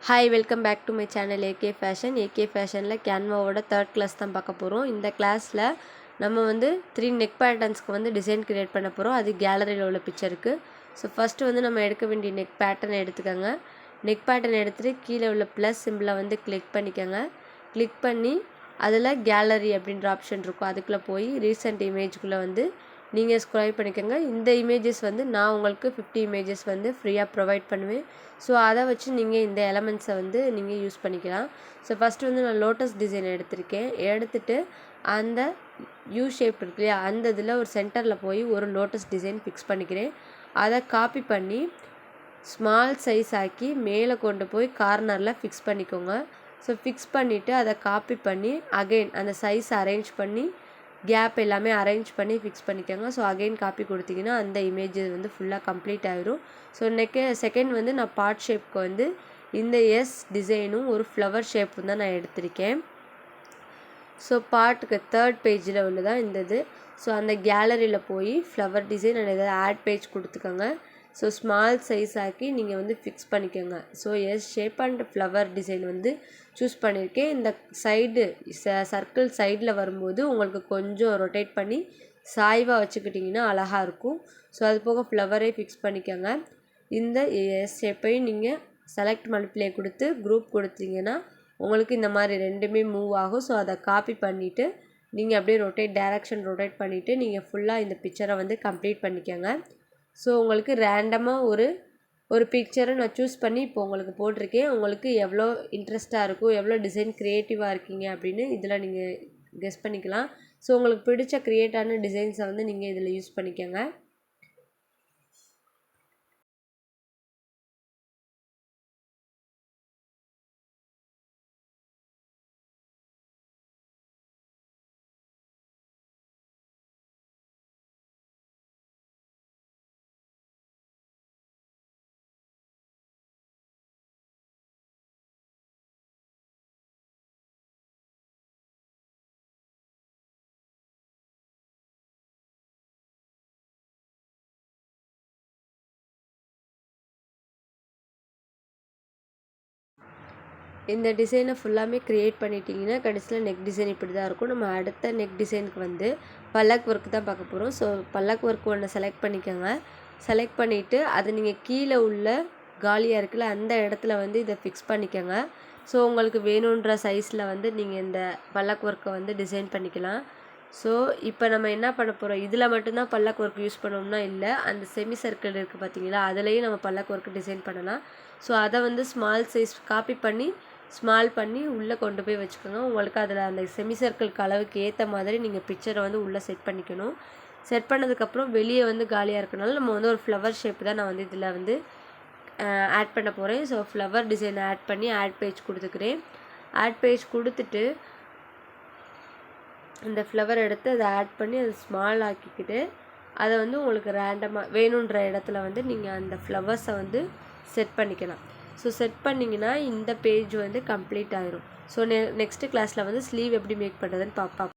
Hi welcome back to my channel AK fashion. AK ஃபேஷனில் கேன்வாவோட 3rd class தான் பார்க்க போகிறோம். இந்த கிளாஸில் நம்ம வந்து 3 நெக் பேட்டர்ன்ஸ்க்கு வந்து டிசைன் க்ரியேட் பண்ண போகிறோம். அது கேலரியில் உள்ள பிக்சருக்கு. ஸோ ஃபஸ்ட்டு வந்து நம்ம எடுக்க வேண்டிய நெக் பேட்டர்ன் எடுத்துக்கோங்க. நெக் பேட்டர்ன் எடுத்துகிட்டு கீழே உள்ள ப்ளஸ் சிம்பிளை வந்து கிளிக் பண்ணிக்கோங்க. கிளிக் பண்ணி அதில் கேலரி அப்படின்ற ஆப்ஷன் இருக்கும். அதுக்குள்ளே போய் ரீசெண்ட் இமேஜுக்குள்ளே வந்து நீங்கள் ஸ்க்ரைப் பண்ணிக்கோங்க. இந்த இமேஜஸ் வந்து நான் உங்களுக்கு 50 இமேஜஸ் வந்து ஃப்ரீயாக ப்ரொவைட் பண்ணுவேன். ஸோ அதை வச்சு நீங்கள் இந்த எலமெண்ட்ஸை வந்து நீங்கள் யூஸ் பண்ணிக்கலாம். ஸோ ஃபஸ்ட்டு வந்து நான் லோட்டஸ் டிசைன் எடுத்திருக்கேன். எடுத்துகிட்டு அந்த யூ ஷேப் இருக்கு இல்லையா, அந்த இதில் ஒரு சென்டரில் போய் ஒரு லோட்டஸ் டிசைன் ஃபிக்ஸ் பண்ணிக்கிறேன். அதை காப்பி பண்ணி ஸ்மால் சைஸ் ஆக்கி மேலே கொண்டு போய் கார்னரில் ஃபிக்ஸ் பண்ணிக்கோங்க. ஸோ ஃபிக்ஸ் பண்ணிவிட்டு அதை காப்பி பண்ணி அகெயின் அந்த சைஸ் அரேஞ்ச் பண்ணி கேப் எல்லாமே அரேஞ்ச் பண்ணி ஃபிக்ஸ் பண்ணிக்கோங்க. ஸோ அகெயின் காப்பி கொடுத்தீங்கன்னா அந்த இமேஜ் வந்து ஃபுல்லாக கம்ப்ளீட் ஆகிரும். ஸோ செகண்ட் வந்து நான் பார்ட் ஷேப்க்கு வந்து இந்த எஸ் டிசைனும் ஒரு ஃப்ளவர் ஷேப்பும் தான் நான் எடுத்திருக்கேன். ஸோ பார்ட்டுக்கு 3rd பேஜில் உள்ளதான் இந்த இது. ஸோ அந்த கேலரியில் போய் ஃப்ளவர் டிசைன் அண்ட் ஏதாவது ஆட் பேஜ் கொடுத்துக்கோங்க. ஸோ ஸ்மால் சைஸ் ஆக்கி நீங்கள் வந்து ஃபிக்ஸ் பண்ணிக்கோங்க. So S shape and flower design வந்து சூஸ் பண்ணியிருக்கேன். இந்த சைடு சர்க்கிள் சைடில் வரும்போது உங்களுக்கு கொஞ்சம் ரொட்டேட் பண்ணி சாய்வாக வச்சுக்கிட்டிங்கன்னா அழகாக இருக்கும். ஸோ அது போக ஃப்ளவரே ஃபிக்ஸ் பண்ணிக்கோங்க. இந்த எஸ் ஷேப்பையும் நீங்கள் செலக்ட் மல்டிப்ளே கொடுத்து குரூப் கொடுத்தீங்கன்னா உங்களுக்கு இந்த மாதிரி ரெண்டுமே மூவ் ஆகும். ஸோ அதை காப்பி பண்ணிவிட்டு நீங்கள் அப்படியே டைரக்ஷன் ரொட்டேட் பண்ணிவிட்டு நீங்கள் ஃபுல்லாக இந்த பிக்சரை வந்து கம்ப்ளீட் பண்ணிக்கோங்க. ஸோ உங்களுக்கு ரேண்டமாக ஒரு பிக்சரை நான் சூஸ் பண்ணி இப்போ உங்களுக்கு போட்டிருக்கேன். உங்களுக்கு எவ்வளோ இன்ட்ரெஸ்ட்டாக இருக்கும், எவ்வளோ டிசைன் க்ரியேட்டிவாக இருக்கீங்க அப்படின்னு இதில் நீங்கள் கெஸ் பண்ணிக்கலாம். ஸோ உங்களுக்கு பிடிச்ச க்ரியேட்டான டிசைன்ஸை வந்து நீங்கள் இதில் யூஸ் பண்ணிக்கோங்க. இந்த டிசைனை ஃபுல்லாமே க்ரியேட் பண்ணிட்டீங்கன்னா கடைசியில் நெக் டிசைன் இப்படி தான் இருக்கும். நம்ம அடுத்த நெக் டிசைனுக்கு வந்து பல்லக் ஒர்க் தான் பார்க்க போகிறோம். ஸோ பல்லக் ஒர்க் ஒன்று செலக்ட் பண்ணிக்கோங்க. செலக்ட் பண்ணிவிட்டு அது நீங்கள் கீழே உள்ள காலியாக இருக்குல்ல அந்த இடத்துல வந்து இதை ஃபிக்ஸ் பண்ணிக்கோங்க. ஸோ உங்களுக்கு வேணுன்ற சைஸில் வந்து நீங்கள் இந்த பல்லக் ஒர்க்கை வந்து டிசைன் பண்ணிக்கலாம். ஸோ இப்போ நம்ம என்ன பண்ண போகிறோம், இதில் மட்டும்தான் பல்லக் ஒர்க் யூஸ் பண்ணோம்னா இல்லை, அந்த செமி சர்க்கிள் இருக்குது பார்த்தீங்களா, அதுலேயும் நம்ம பல்லக் ஒர்க்கு டிசைன் பண்ணலாம். ஸோ அதை வந்து ஸ்மால் சைஸ் காப்பி பண்ணி ஸ்மால் பண்ணி உள்ளே கொண்டு போய் வச்சுக்கோங்க. உங்களுக்கு அதில் அந்த செமி சர்க்கிள்க்கு அளவுக்கு ஏற்ற மாதிரி நீங்கள் பிக்சரை வந்து உள்ளே செட் பண்ணிக்கணும். செட் பண்ணதுக்கப்புறம் வெளியே வந்து காலியாக இருக்கனால நம்ம வந்து ஒரு ஃப்ளவர் ஷேப் தான் நான் வந்து இதில் வந்து ஆட் பண்ண போகிறேன். ஸோ ஃப்ளவர் டிசைன் ஆட் பண்ணி ஆட் பேஜ் கொடுத்துக்கிறேன். ஆட் பேஜ் கொடுத்துட்டு இந்த ஃப்ளவர் எடுத்து அதை ஆட் பண்ணி அதை ஸ்மால் ஆக்கிக்கிட்டு அதை வந்து உங்களுக்கு ரேண்டமாக வேணுன்ற இடத்துல வந்து நீங்கள் அந்த ஃப்ளவர்ஸை வந்து செட் பண்ணிக்கலாம். ஸோ செட் பண்ணிங்கன்னா இந்த பேஜ் வந்து கம்ப்ளீட் ஆயிரும். ஸோ நெக்ஸ்ட்டு கிளாஸில் வந்து ஸ்லீவ் எப்படி மேக் பண்ணுறதுன்னு பார்ப்போம்.